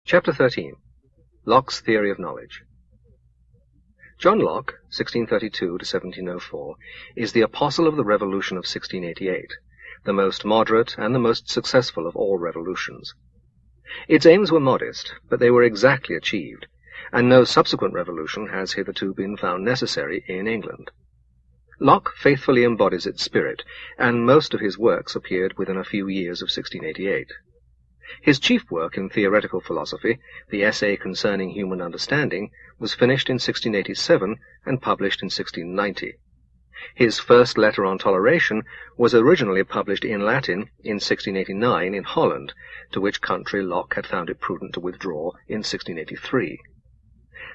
Chapter 13. Locke's Theory of Knowledge. John Locke, 1632 to 1704, is the apostle of the Revolution of 1688, the most moderate and the most successful of all revolutions. Its aims were modest, but they were exactly achieved, and no subsequent revolution has hitherto been found necessary in England. Locke faithfully embodies its spirit, and most of his works appeared within a few years of 1688. His chief work in theoretical philosophy, the Essay Concerning Human Understanding, was finished in 1687 and published in 1690. His first letter on toleration was originally published in Latin in 1689 in Holland, to which country Locke had found it prudent to withdraw in 1683.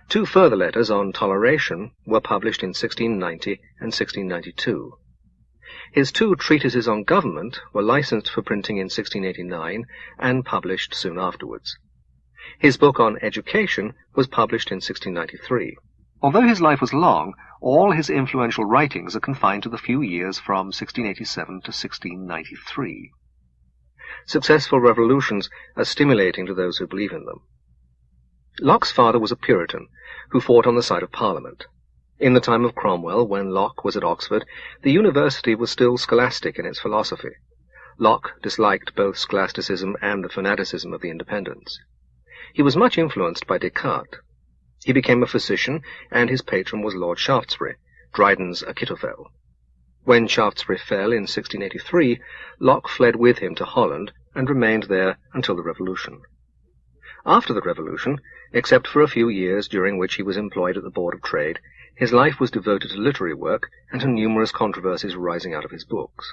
Two further letters on toleration were published in 1690 and 1692. His two treatises on government were licensed for printing in 1689 and published soon afterwards. His book on education was published in 1693. Although his life was long, all his influential writings are confined to the few years from 1687 to 1693. Successful revolutions are stimulating to those who believe in them. Locke's father was a Puritan, who fought on the side of Parliament. In the time of Cromwell, when Locke was at Oxford, the university was still scholastic in its philosophy. Locke disliked both scholasticism and the fanaticism of the Independents. He was much influenced by Descartes. He became a physician, and his patron was Lord Shaftesbury, Dryden's Achitophel. When Shaftesbury fell in 1683, Locke fled with him to Holland and remained there until the Revolution. After the Revolution, except for a few years during which he was employed at the Board of Trade, his life was devoted to literary work and to numerous controversies arising out of his books.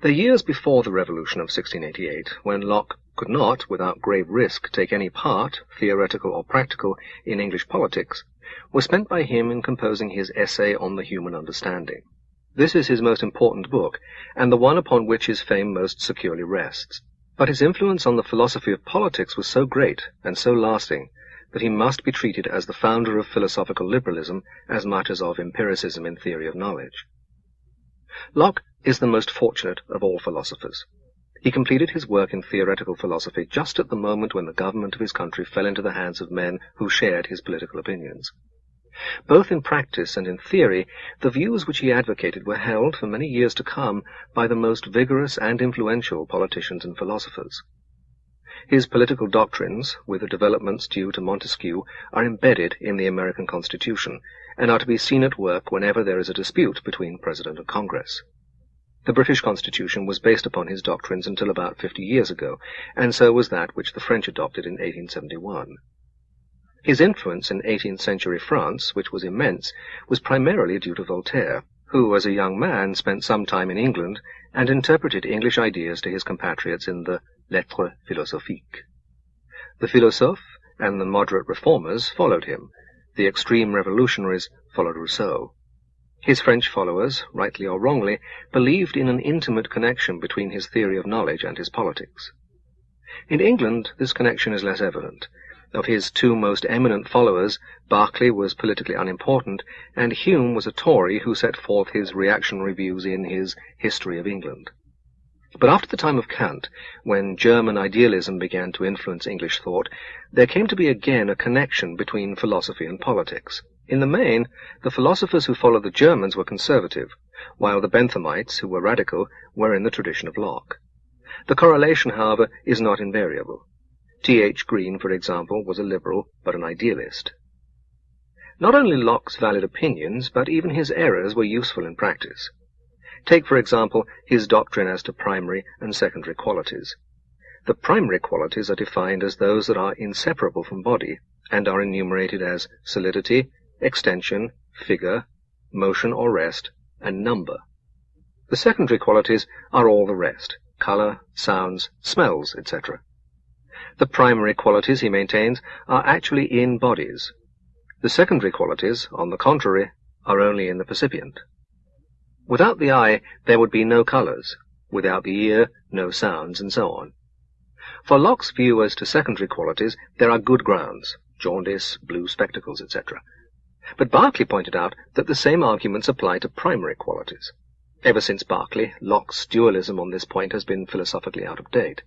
The years before the Revolution of 1688, when Locke could not, without grave risk, take any part, theoretical or practical, in English politics, were spent by him in composing his Essay on the Human Understanding. This is his most important book, and the one upon which his fame most securely rests. But his influence on the philosophy of politics was so great and so lasting that he must be treated as the founder of philosophical liberalism as much as of empiricism in theory of knowledge. Locke is the most fortunate of all philosophers. He completed his work in theoretical philosophy just at the moment when the government of his country fell into the hands of men who shared his political opinions. Both in practice and in theory, the views which he advocated were held for many years to come by the most vigorous and influential politicians and philosophers. His political doctrines, with the developments due to Montesquieu, are embedded in the American Constitution, and are to be seen at work whenever there is a dispute between President and Congress. The British Constitution was based upon his doctrines until about 50 years ago, and so was that which the French adopted in 1871. His influence in 18th century France, which was immense, was primarily due to Voltaire, who, as a young man, spent some time in England and interpreted English ideas to his compatriots in the Lettres philosophiques. The philosophes and the moderate reformers followed him. The extreme revolutionaries followed Rousseau. His French followers, rightly or wrongly, believed in an intimate connection between his theory of knowledge and his politics. In England, this connection is less evident. Of his two most eminent followers, Berkeley was politically unimportant, and Hume was a Tory who set forth his reactionary views in his History of England. But after the time of Kant, when German idealism began to influence English thought, there came to be again a connection between philosophy and politics. In the main, the philosophers who followed the Germans were conservative, while the Benthamites, who were radical, were in the tradition of Locke. The correlation, however, is not invariable. T.H. Green, for example, was a liberal, but an idealist. Not only Locke's valid opinions, but even his errors were useful in practice. Take, for example, his doctrine as to primary and secondary qualities. The primary qualities are defined as those that are inseparable from body, and are enumerated as solidity, extension, figure, motion or rest, and number. The secondary qualities are all the rest, color, sounds, smells, etc. The primary qualities, he maintains, are actually in bodies. The secondary qualities, on the contrary, are only in the percipient. Without the eye, there would be no colors. Without the ear, no sounds, and so on. For Locke's view as to secondary qualities, there are good grounds, jaundice, blue spectacles, etc. But Berkeley pointed out that the same arguments apply to primary qualities. Ever since Berkeley, Locke's dualism on this point has been philosophically out of date.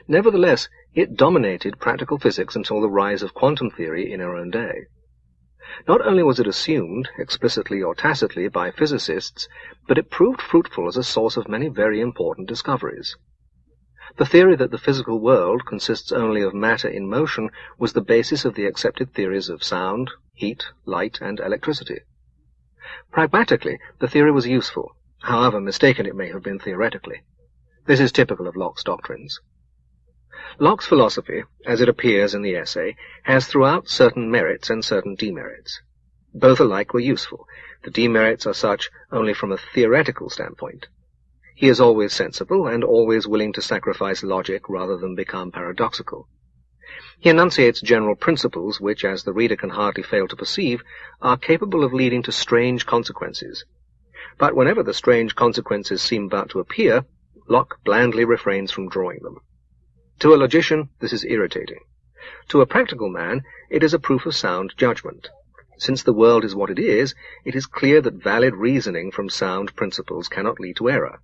Nevertheless, It dominated practical physics until the rise of quantum theory in our own day. Not only was it assumed, explicitly or tacitly, by physicists, but it proved fruitful as a source of many very important discoveries. The theory that the physical world consists only of matter in motion was the basis of the accepted theories of sound, heat, light, and electricity. Pragmatically, the theory was useful, however mistaken it may have been theoretically. This is typical of Locke's doctrines. Locke's philosophy, as it appears in the essay, has throughout certain merits and certain demerits. Both alike were useful. The demerits are such only from a theoretical standpoint. He is always sensible and always willing to sacrifice logic rather than become paradoxical. He enunciates general principles which, as the reader can hardly fail to perceive, are capable of leading to strange consequences. But whenever the strange consequences seem about to appear, Locke blandly refrains from drawing them. To a logician, this is irritating. To a practical man, it is a proof of sound judgment. Since the world is what it is clear that valid reasoning from sound principles cannot lead to error.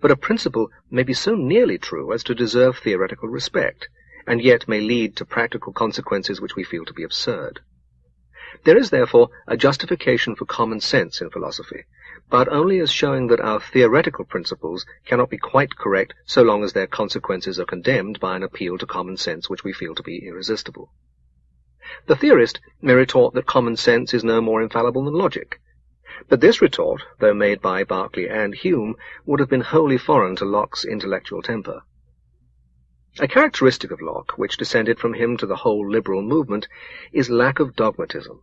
But a principle may be so nearly true as to deserve theoretical respect, and yet may lead to practical consequences which we feel to be absurd. There is, therefore, a justification for common sense in philosophy, but only as showing that our theoretical principles cannot be quite correct so long as their consequences are condemned by an appeal to common sense which we feel to be irresistible. The theorist may retort that common sense is no more infallible than logic, but this retort, though made by Berkeley and Hume, would have been wholly foreign to Locke's intellectual temper. A characteristic of Locke, which descended from him to the whole liberal movement, is lack of dogmatism.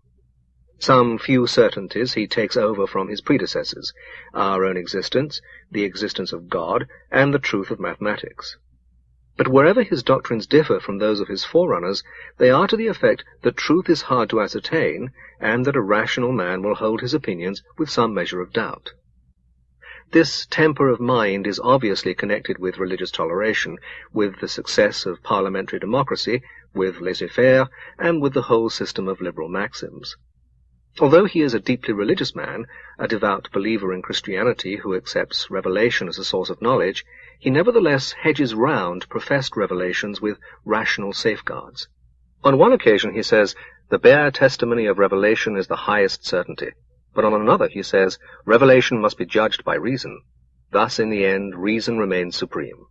Some few certainties he takes over from his predecessors, our own existence, the existence of God, and the truth of mathematics. But wherever his doctrines differ from those of his forerunners, they are to the effect that truth is hard to ascertain, and that a rational man will hold his opinions with some measure of doubt. This temper of mind is obviously connected with religious toleration, with the success of parliamentary democracy, with laissez-faire, and with the whole system of liberal maxims. Although he is a deeply religious man, a devout believer in Christianity who accepts revelation as a source of knowledge, he nevertheless hedges round professed revelations with rational safeguards. On one occasion he says, "The bare testimony of revelation is the highest certainty." But on another he says, "Revelation must be judged by reason." Thus, in the end, reason remains supreme.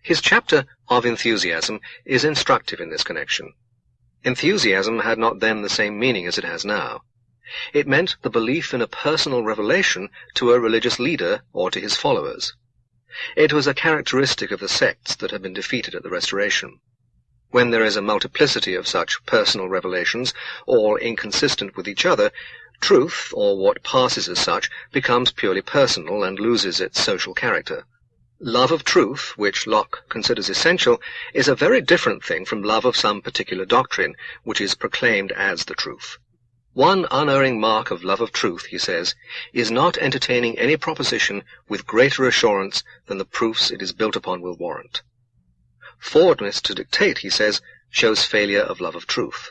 His chapter of enthusiasm is instructive in this connection. Enthusiasm had not then the same meaning as it has now. It meant the belief in a personal revelation to a religious leader or to his followers. It was a characteristic of the sects that had been defeated at the Restoration. When there is a multiplicity of such personal revelations, all inconsistent with each other, truth, or what passes as such, becomes purely personal and loses its social character. Love of truth, which Locke considers essential, is a very different thing from love of some particular doctrine, which is proclaimed as the truth. One unerring mark of love of truth, he says, is not entertaining any proposition with greater assurance than the proofs it is built upon will warrant. Forwardness to dictate, he says, shows failure of love of truth.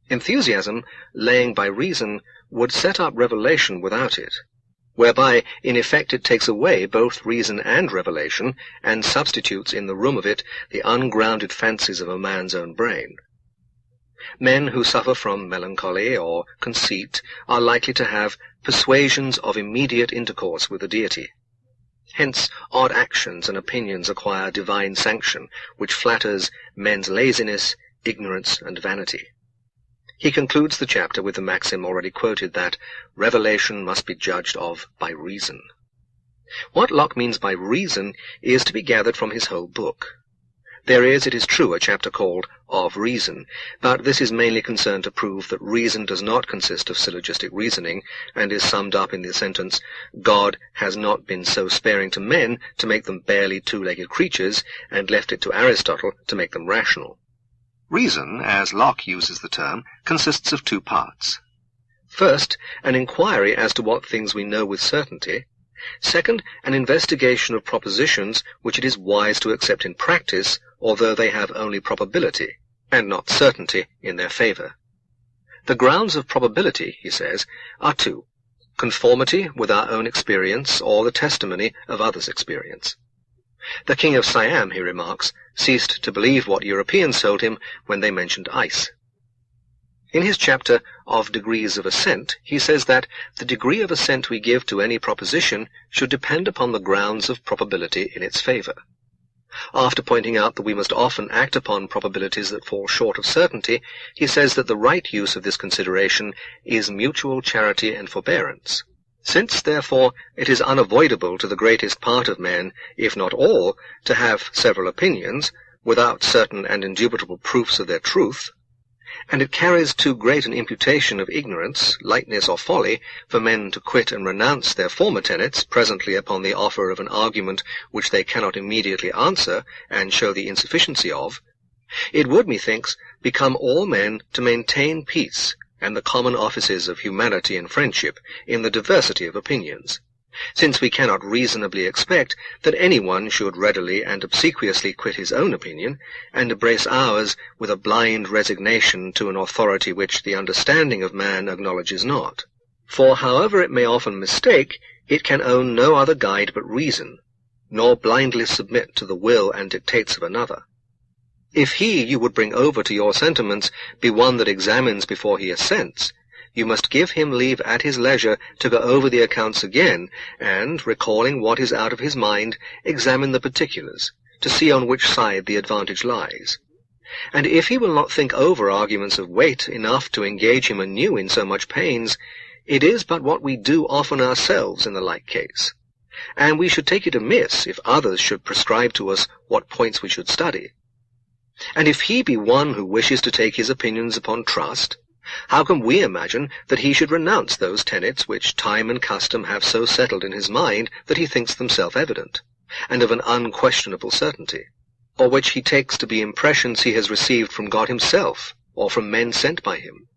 Enthusiasm, laying by reason, would set up revelation without it, whereby in effect it takes away both reason and revelation, and substitutes in the room of it the ungrounded fancies of a man's own brain. Men who suffer from melancholy or conceit are likely to have persuasions of immediate intercourse with the deity. Hence odd actions and opinions acquire divine sanction, which flatters men's laziness, ignorance, and vanity. He concludes the chapter with the maxim already quoted that revelation must be judged of by reason. What Locke means by reason is to be gathered from his whole book. There is, it is true, a chapter called Of Reason, but this is mainly concerned to prove that reason does not consist of syllogistic reasoning, and is summed up in the sentence, "God has not been so sparing to men to make them barely two-legged creatures, and left it to Aristotle to make them rational." Reason, as Locke uses the term, consists of two parts. First, an inquiry as to what things we know with certainty. Second, an investigation of propositions which it is wise to accept in practice, although they have only probability, and not certainty, in their favor. The grounds of probability, he says, are two: conformity with our own experience, or the testimony of others' experience. The king of Siam, he remarks, ceased to believe what Europeans told him when they mentioned ice. In his chapter of Degrees of Assent, he says that the degree of assent we give to any proposition should depend upon the grounds of probability in its favor. After pointing out that we must often act upon probabilities that fall short of certainty, he says that the right use of this consideration is mutual charity and forbearance. Since, therefore, it is unavoidable to the greatest part of men, if not all, to have several opinions, without certain and indubitable proofs of their truth, and it carries too great an imputation of ignorance, lightness, or folly for men to quit and renounce their former tenets presently upon the offer of an argument which they cannot immediately answer and show the insufficiency of, it would, methinks, become all men to maintain peace and the common offices of humanity and friendship in the diversity of opinions, since we cannot reasonably expect that any one should readily and obsequiously quit his own opinion, and embrace ours with a blind resignation to an authority which the understanding of man acknowledges not. For however it may often mistake, it can own no other guide but reason, nor blindly submit to the will and dictates of another. If he you would bring over to your sentiments be one that examines before he assents, you must give him leave at his leisure to go over the accounts again, and, recalling what is out of his mind, examine the particulars, to see on which side the advantage lies. And if he will not think over arguments of weight enough to engage him anew in so much pains, it is but what we do often ourselves in the like case. And we should take it amiss if others should prescribe to us what points we should study. And if he be one who wishes to take his opinions upon trust, how can we imagine that he should renounce those tenets which time and custom have so settled in his mind that he thinks them self-evident, and of an unquestionable certainty, or which he takes to be impressions he has received from God himself, or from men sent by him?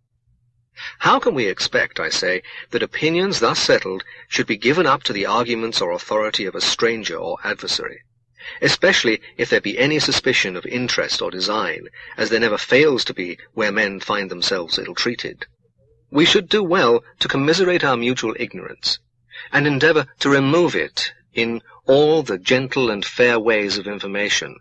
How can we expect, I say, that opinions thus settled should be given up to the arguments or authority of a stranger or adversary, especially if there be any suspicion of interest or design, as there never fails to be where men find themselves ill-treated? We should do well to commiserate our mutual ignorance, and endeavor to remove it in all the gentle and fair ways of information,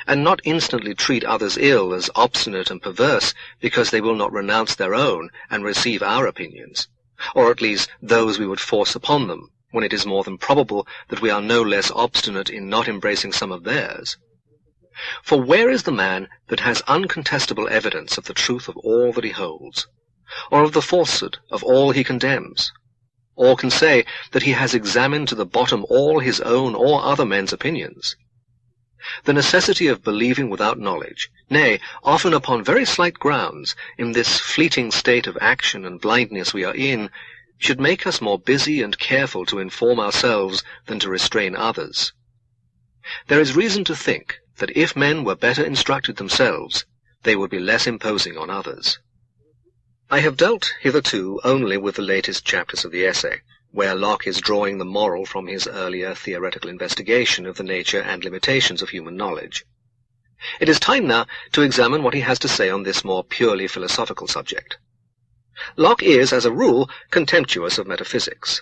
and not instantly treat others ill as obstinate and perverse because they will not renounce their own and receive our opinions, or at least those we would force upon them, when it is more than probable that we are no less obstinate in not embracing some of theirs. For where is the man that has uncontestable evidence of the truth of all that he holds, or of the falsehood of all he condemns, or can say that he has examined to the bottom all his own or other men's opinions? The necessity of believing without knowledge, nay, often upon very slight grounds, in this fleeting state of action and blindness we are in, should make us more busy and careful to inform ourselves than to restrain others. There is reason to think that if men were better instructed themselves, they would be less imposing on others. I have dealt hitherto only with the latest chapters of the essay, where Locke is drawing the moral from his earlier theoretical investigation of the nature and limitations of human knowledge. It is time now to examine what he has to say on this more purely philosophical subject. Locke is, as a rule, contemptuous of metaphysics.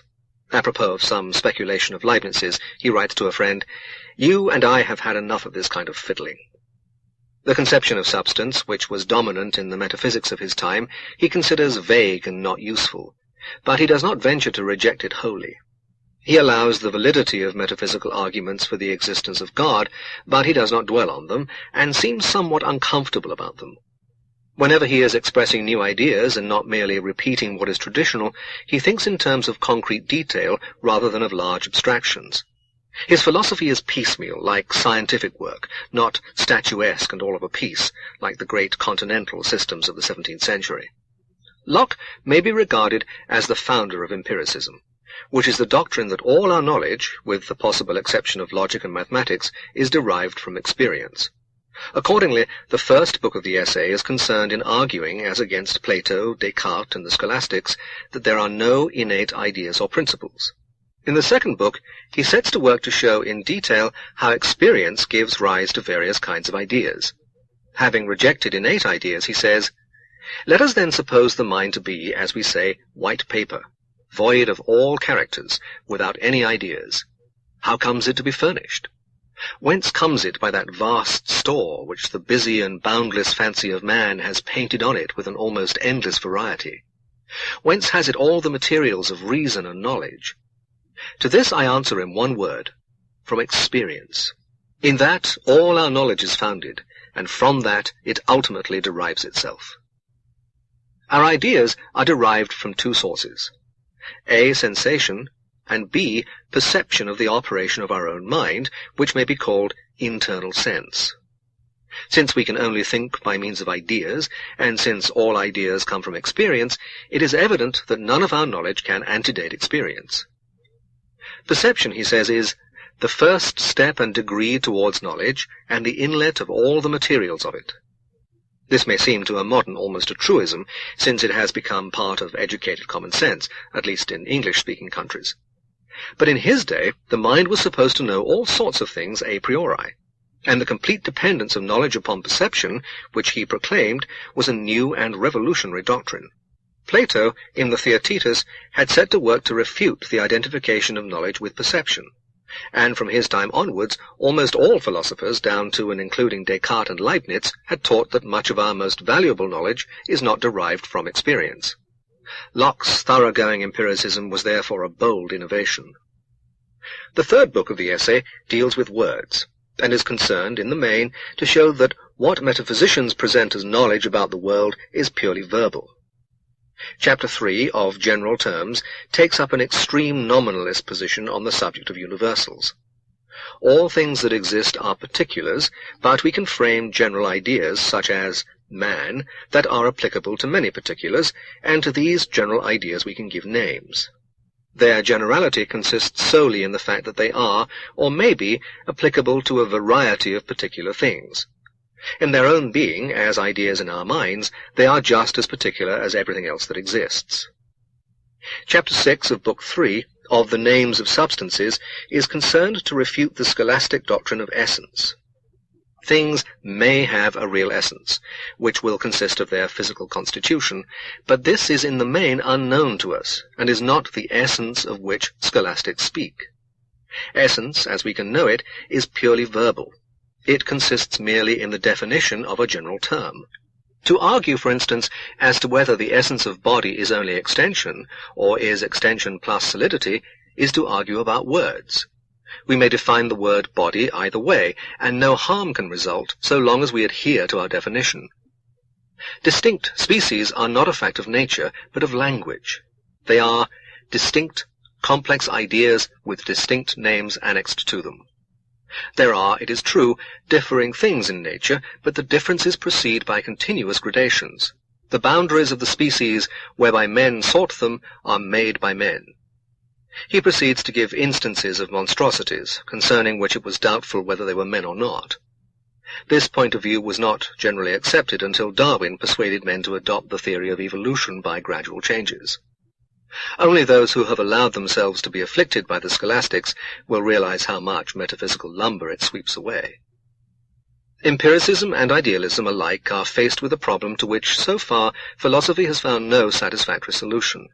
Apropos of some speculation of Leibniz's, he writes to a friend, "You and I have had enough of this kind of fiddling." The conception of substance, which was dominant in the metaphysics of his time, he considers vague and not useful, but he does not venture to reject it wholly. He allows the validity of metaphysical arguments for the existence of God, but he does not dwell on them, and seems somewhat uncomfortable about them. Whenever he is expressing new ideas and not merely repeating what is traditional, he thinks in terms of concrete detail rather than of large abstractions. His philosophy is piecemeal, like scientific work, not statuesque and all of a piece, like the great continental systems of the 17th century. Locke may be regarded as the founder of empiricism, which is the doctrine that all our knowledge, with the possible exception of logic and mathematics, is derived from experience. Accordingly, the first book of the essay is concerned in arguing, as against Plato, Descartes, and the scholastics, that there are no innate ideas or principles. In the second book, he sets to work to show in detail how experience gives rise to various kinds of ideas. Having rejected innate ideas, he says, "Let us then suppose the mind to be, as we say, white paper, void of all characters, without any ideas. How comes it to be furnished? Whence comes it by that vast store which the busy and boundless fancy of man has painted on it with an almost endless variety? Whence has it all the materials of reason and knowledge? To this I answer in one word: from experience. In that all our knowledge is founded, and from that it ultimately derives itself. Our ideas are derived from two sources: A, sensation, and B, perception of the operation of our own mind, which may be called internal sense. Since we can only think by means of ideas, and since all ideas come from experience, it is evident that none of our knowledge can antedate experience. Perception, he says, is the first step and degree towards knowledge, and the inlet of all the materials of it. This may seem to a modern almost a truism, since it has become part of educated common sense, at least in English-speaking countries. But in his day, the mind was supposed to know all sorts of things a priori, and the complete dependence of knowledge upon perception, which he proclaimed, was a new and revolutionary doctrine. Plato, in the Theaetetus, had set to work to refute the identification of knowledge with perception, and from his time onwards almost all philosophers, down to and including Descartes and Leibniz, had taught that much of our most valuable knowledge is not derived from experience. Locke's thoroughgoing empiricism was therefore a bold innovation. The third book of the essay deals with words, and is concerned, in the main, to show that what metaphysicians present as knowledge about the world is purely verbal. Chapter 3 of General Terms takes up an extreme nominalist position on the subject of universals. All things that exist are particulars, but we can frame general ideas, such as man, that are applicable to many particulars, and to these general ideas we can give names. Their generality consists solely in the fact that they are, or may be, applicable to a variety of particular things. In their own being, as ideas in our minds, they are just as particular as everything else that exists. Chapter 6 of Book 3, of the Names of Substances, is concerned to refute the scholastic doctrine of essence. Things may have a real essence, which will consist of their physical constitution, but this is in the main unknown to us, and is not the essence of which scholastics speak. Essence, as we can know it, is purely verbal. It consists merely in the definition of a general term. To argue, for instance, as to whether the essence of body is only extension, or is extension plus solidity, is to argue about words. We may define the word body either way, and no harm can result so long as we adhere to our definition. Distinct species are not a fact of nature, but of language. They are distinct, complex ideas with distinct names annexed to them. There are, it is true, differing things in nature, but the differences proceed by continuous gradations. The boundaries of the species whereby men sought them are made by men. He proceeds to give instances of monstrosities, concerning which it was doubtful whether they were men or not. This point of view was not generally accepted until Darwin persuaded men to adopt the theory of evolution by gradual changes. Only those who have allowed themselves to be afflicted by the scholastics will realize how much metaphysical lumber it sweeps away. Empiricism and idealism alike are faced with a problem to which, so far, philosophy has found no satisfactory solution.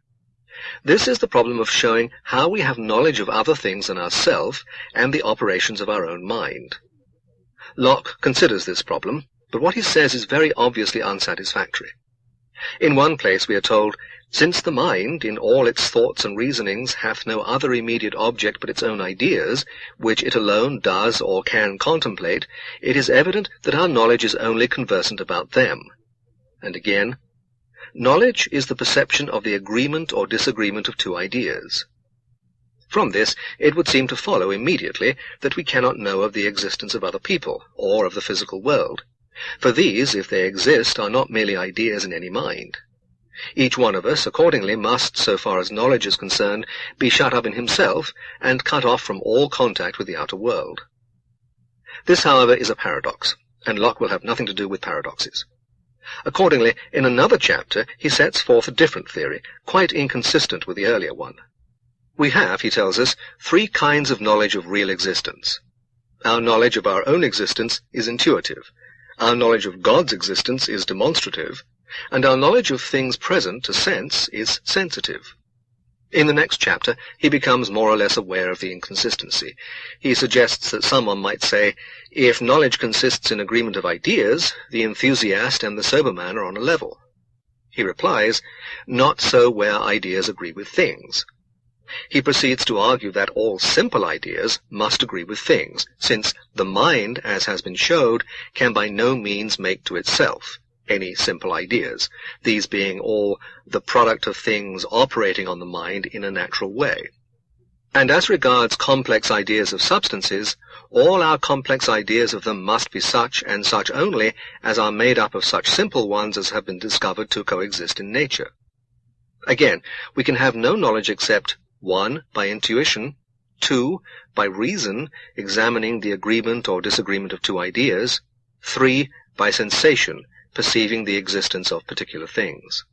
This is the problem of showing how we have knowledge of other things than ourselves and the operations of our own mind. Locke considers this problem, but what he says is very obviously unsatisfactory. In one place we are told, "Since the mind, in all its thoughts and reasonings, hath no other immediate object but its own ideas, which it alone does or can contemplate, it is evident that our knowledge is only conversant about them." And again, "Knowledge is the perception of the agreement or disagreement of two ideas." From this, it would seem to follow immediately that we cannot know of the existence of other people, or of the physical world. For these, if they exist, are not merely ideas in any mind. Each one of us, accordingly, must, so far as knowledge is concerned, be shut up in himself, and cut off from all contact with the outer world. This, however, is a paradox, and Locke will have nothing to do with paradoxes. Accordingly, in another chapter, he sets forth a different theory, quite inconsistent with the earlier one. We have, he tells us, three kinds of knowledge of real existence. Our knowledge of our own existence is intuitive. Our knowledge of God's existence is demonstrative, and our knowledge of things present to sense is sensitive. In the next chapter, he becomes more or less aware of the inconsistency. He suggests that someone might say, if knowledge consists in agreement of ideas, the enthusiast and the sober man are on a level. He replies, not so where ideas agree with things. He proceeds to argue that all simple ideas must agree with things, since the mind, as has been showed, can by no means make to itself any simple ideas, these being all the product of things operating on the mind in a natural way. And as regards complex ideas of substances, all our complex ideas of them must be such and such only as are made up of such simple ones as have been discovered to coexist in nature. Again, we can have no knowledge except 1. By intuition, 2. By reason, examining the agreement or disagreement of two ideas, 3. By sensation, perceiving the existence of particular things.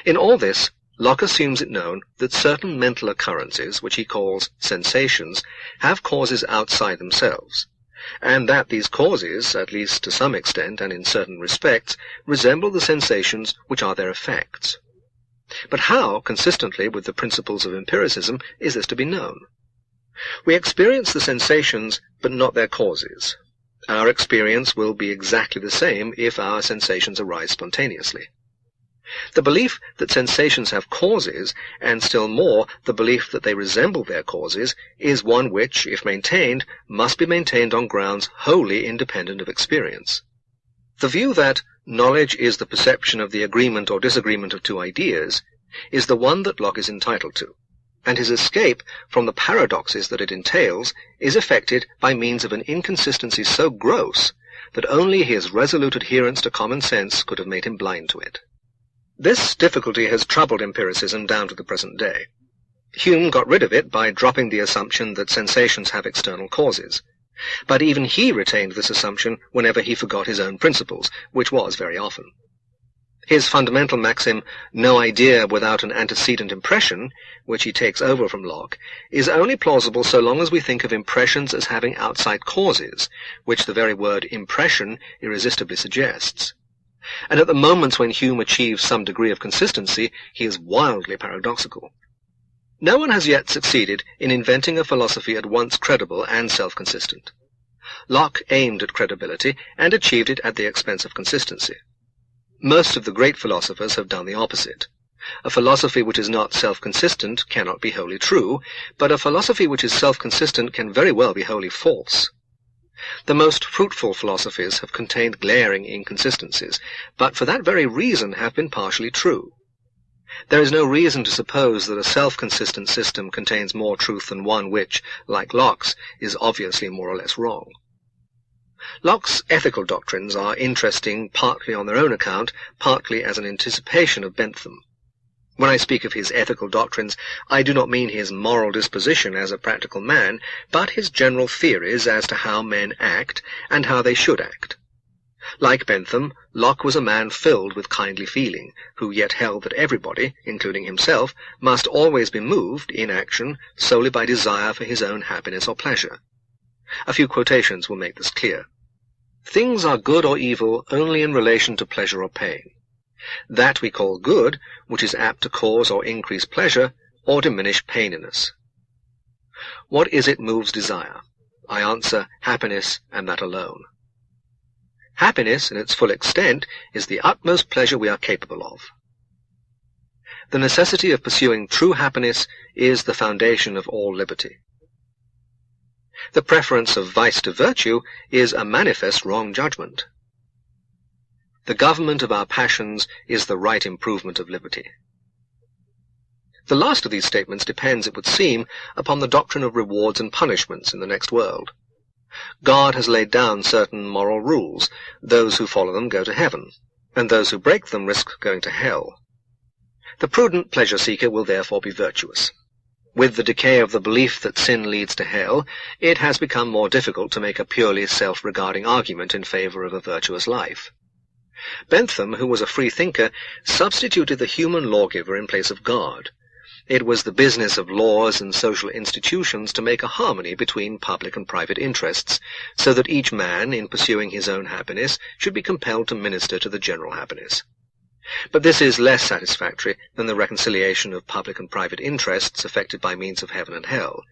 In all this, Locke assumes it known that certain mental occurrences, which he calls sensations, have causes outside themselves, and that these causes, at least to some extent and in certain respects, resemble the sensations which are their effects. But how, consistently with the principles of empiricism, is this to be known? We experience the sensations, but not their causes. Our experience will be exactly the same if our sensations arise spontaneously. The belief that sensations have causes, and still more the belief that they resemble their causes, is one which, if maintained, must be maintained on grounds wholly independent of experience. The view that knowledge is the perception of the agreement or disagreement of two ideas is the one that Locke is entitled to, and his escape from the paradoxes that it entails is effected by means of an inconsistency so gross that only his resolute adherence to common sense could have made him blind to it. This difficulty has troubled empiricism down to the present day. Hume got rid of it by dropping the assumption that sensations have external causes, but even he retained this assumption whenever he forgot his own principles, which was very often. His fundamental maxim, no idea without an antecedent impression, which he takes over from Locke, is only plausible so long as we think of impressions as having outside causes, which the very word impression irresistibly suggests. And at the moments when Hume achieves some degree of consistency, he is wildly paradoxical. No one has yet succeeded in inventing a philosophy at once credible and self-consistent. Locke aimed at credibility and achieved it at the expense of consistency. Most of the great philosophers have done the opposite. A philosophy which is not self-consistent cannot be wholly true, but a philosophy which is self-consistent can very well be wholly false. The most fruitful philosophies have contained glaring inconsistencies, but for that very reason have been partially true. There is no reason to suppose that a self-consistent system contains more truth than one which, like Locke's, is obviously more or less wrong. Locke's ethical doctrines are interesting partly on their own account, partly as an anticipation of Bentham. When I speak of his ethical doctrines, I do not mean his moral disposition as a practical man, but his general theories as to how men act and how they should act. Like Bentham, Locke was a man filled with kindly feeling, who yet held that everybody, including himself, must always be moved, in action, solely by desire for his own happiness or pleasure. A few quotations will make this clear. Things are good or evil only in relation to pleasure or pain. That we call good, which is apt to cause or increase pleasure, or diminish pain in us. What is it moves desire? I answer, happiness, and that alone. Happiness, in its full extent, is the utmost pleasure we are capable of. The necessity of pursuing true happiness is the foundation of all liberty. The preference of vice to virtue is a manifest wrong judgment. The government of our passions is the right improvement of liberty. The last of these statements depends, it would seem, upon the doctrine of rewards and punishments in the next world. God has laid down certain moral rules. Those who follow them go to heaven, and those who break them risk going to hell. The prudent pleasure-seeker will therefore be virtuous. With the decay of the belief that sin leads to hell, it has become more difficult to make a purely self-regarding argument in favor of a virtuous life. Bentham, who was a free thinker, substituted the human lawgiver in place of God. It was the business of laws and social institutions to make a harmony between public and private interests, so that each man, in pursuing his own happiness, should be compelled to minister to the general happiness. But this is less satisfactory than the reconciliation of public and private interests affected by means of heaven and hell,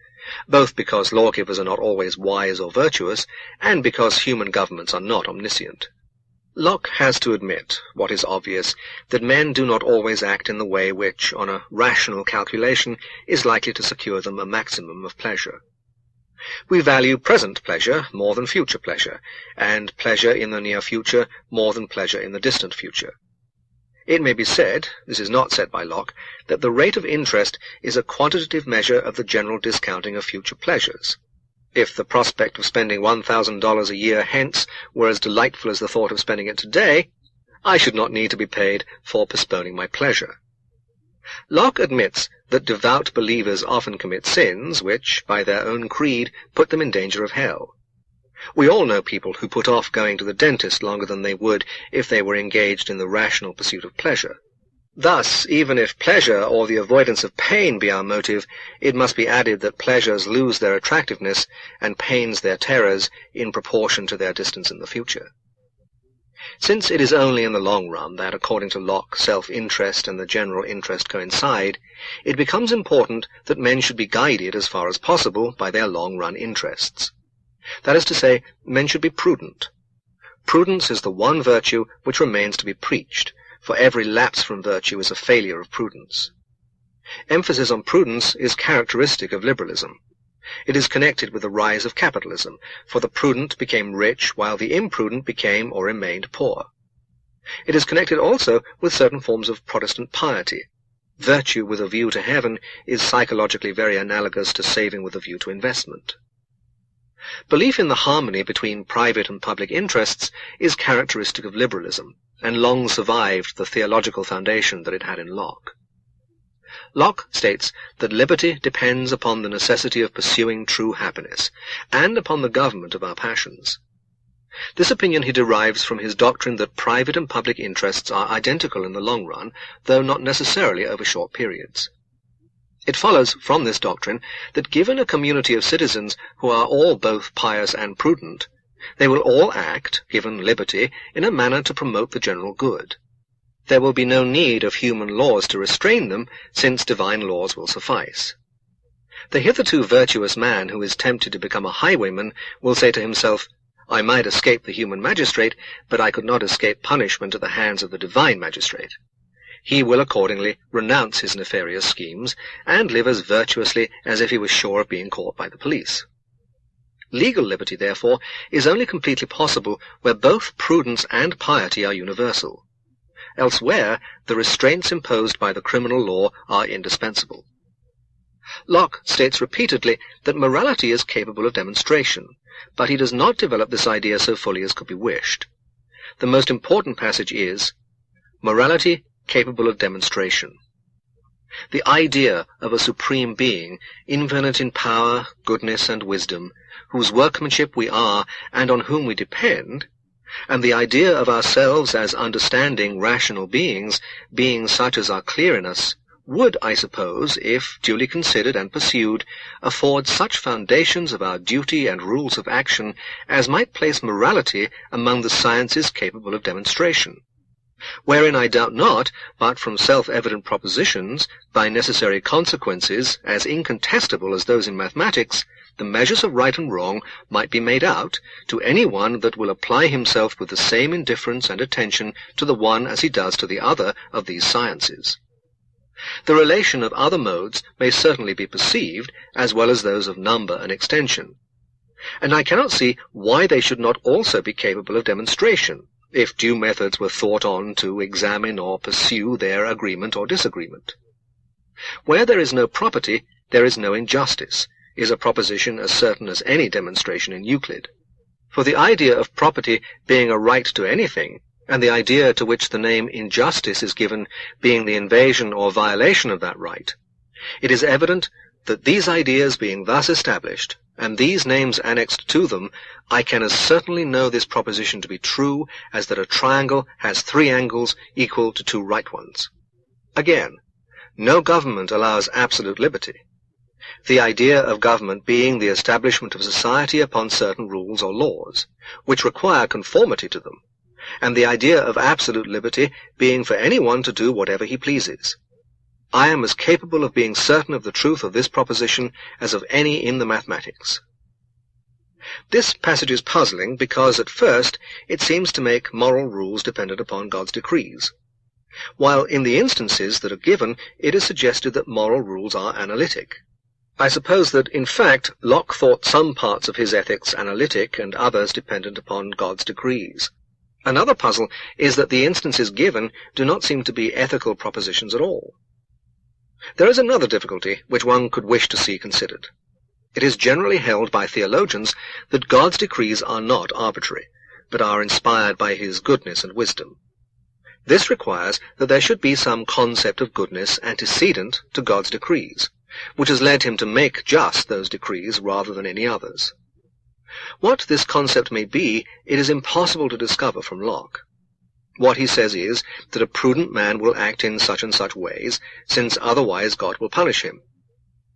both because lawgivers are not always wise or virtuous, and because human governments are not omniscient. Locke has to admit, what is obvious, that men do not always act in the way which, on a rational calculation, is likely to secure them a maximum of pleasure. We value present pleasure more than future pleasure, and pleasure in the near future more than pleasure in the distant future. It may be said, this is not said by Locke, that the rate of interest is a quantitative measure of the general discounting of future pleasures. If the prospect of spending $1,000 a year hence were as delightful as the thought of spending it today, I should not need to be paid for postponing my pleasure. Locke admits that devout believers often commit sins which, by their own creed, put them in danger of hell. We all know people who put off going to the dentist longer than they would if they were engaged in the rational pursuit of pleasure. Thus, even if pleasure or the avoidance of pain be our motive, it must be added that pleasures lose their attractiveness and pains their terrors in proportion to their distance in the future. Since it is only in the long run that, according to Locke, self-interest and the general interest coincide, it becomes important that men should be guided as far as possible by their long-run interests. That is to say, men should be prudent. Prudence is the one virtue which remains to be preached, for every lapse from virtue is a failure of prudence. Emphasis on prudence is characteristic of liberalism. It is connected with the rise of capitalism, for the prudent became rich while the imprudent became or remained poor. It is connected also with certain forms of Protestant piety. Virtue with a view to heaven is psychologically very analogous to saving with a view to investment. Belief in the harmony between private and public interests is characteristic of liberalism, and long survived the theological foundation that it had in Locke. Locke states that liberty depends upon the necessity of pursuing true happiness, and upon the government of our passions. This opinion he derives from his doctrine that private and public interests are identical in the long run, though not necessarily over short periods. It follows from this doctrine that given a community of citizens who are all both pious and prudent, they will all act, given liberty, in a manner to promote the general good. There will be no need of human laws to restrain them, since divine laws will suffice. The hitherto virtuous man who is tempted to become a highwayman will say to himself, I might escape the human magistrate, but I could not escape punishment at the hands of the divine magistrate. He will accordingly renounce his nefarious schemes, and live as virtuously as if he was sure of being caught by the police. Legal liberty, therefore, is only completely possible where both prudence and piety are universal. Elsewhere, the restraints imposed by the criminal law are indispensable. Locke states repeatedly that morality is capable of demonstration, but he does not develop this idea so fully as could be wished. The most important passage is, morality capable of demonstration. The idea of a supreme being, infinite in power, goodness, and wisdom, whose workmanship we are and on whom we depend, and the idea of ourselves as understanding, rational beings, beings such as are clear in us, would, I suppose, if duly considered and pursued, afford such foundations of our duty and rules of action as might place morality among the sciences capable of demonstration, wherein I doubt not, but from self-evident propositions, by necessary consequences, as incontestable as those in mathematics, the measures of right and wrong might be made out to any one that will apply himself with the same indifference and attention to the one as he does to the other of these sciences. The relation of other modes may certainly be perceived, as well as those of number and extension, and I cannot see why they should not also be capable of demonstration, if due methods were thought on to examine or pursue their agreement or disagreement. Where there is no property, there is no injustice, is a proposition as certain as any demonstration in Euclid. For the idea of property being a right to anything, and the idea to which the name injustice is given being the invasion or violation of that right, it is evident that these ideas being thus established, and these names annexed to them, I can as certainly know this proposition to be true as that a triangle has 3 angles equal to 2 right ones. Again, no government allows absolute liberty, the idea of government being the establishment of society upon certain rules or laws, which require conformity to them, and the idea of absolute liberty being for anyone to do whatever he pleases. I am as capable of being certain of the truth of this proposition as of any in the mathematics. This passage is puzzling because at first it seems to make moral rules dependent upon God's decrees, while in the instances that are given it is suggested that moral rules are analytic. I suppose that, in fact, Locke thought some parts of his ethics analytic and others dependent upon God's decrees. Another puzzle is that the instances given do not seem to be ethical propositions at all. There is another difficulty which one could wish to see considered. It is generally held by theologians that God's decrees are not arbitrary, but are inspired by his goodness and wisdom. This requires that there should be some concept of goodness antecedent to God's decrees, which has led him to make just those decrees rather than any others. What this concept may be, it is impossible to discover from Locke. What he says is that a prudent man will act in such and such ways, since otherwise God will punish him.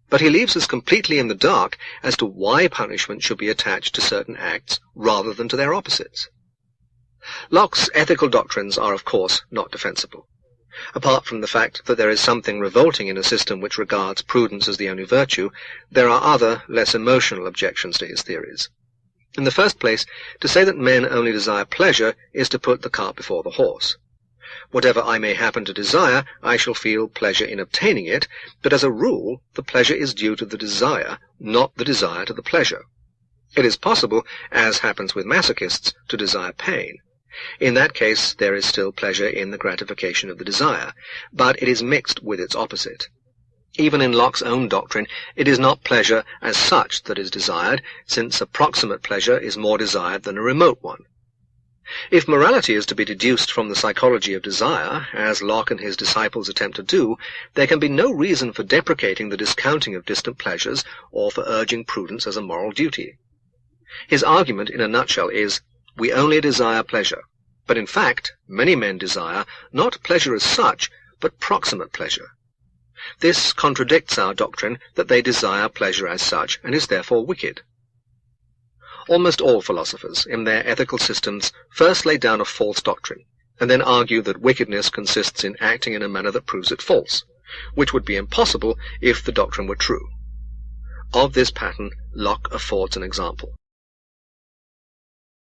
But he leaves us completely in the dark as to why punishment should be attached to certain acts rather than to their opposites. Locke's ethical doctrines are, of course, not defensible. Apart from the fact that there is something revolting in a system which regards prudence as the only virtue, there are other, less emotional objections to his theories. In the first place, to say that men only desire pleasure is to put the cart before the horse. Whatever I may happen to desire, I shall feel pleasure in obtaining it, but as a rule, the pleasure is due to the desire, not the desire to the pleasure. It is possible, as happens with masochists, to desire pain. In that case, there is still pleasure in the gratification of the desire, but it is mixed with its opposite. Even in Locke's own doctrine, it is not pleasure as such that is desired, since approximate pleasure is more desired than a remote one. If morality is to be deduced from the psychology of desire, as Locke and his disciples attempt to do, there can be no reason for deprecating the discounting of distant pleasures or for urging prudence as a moral duty. His argument, in a nutshell, is, we only desire pleasure, but in fact, many men desire not pleasure as such, but proximate pleasure. This contradicts our doctrine that they desire pleasure as such, and is therefore wicked. Almost all philosophers, in their ethical systems, first lay down a false doctrine, and then argue that wickedness consists in acting in a manner that proves it false, which would be impossible if the doctrine were true. Of this pattern, Locke affords an example.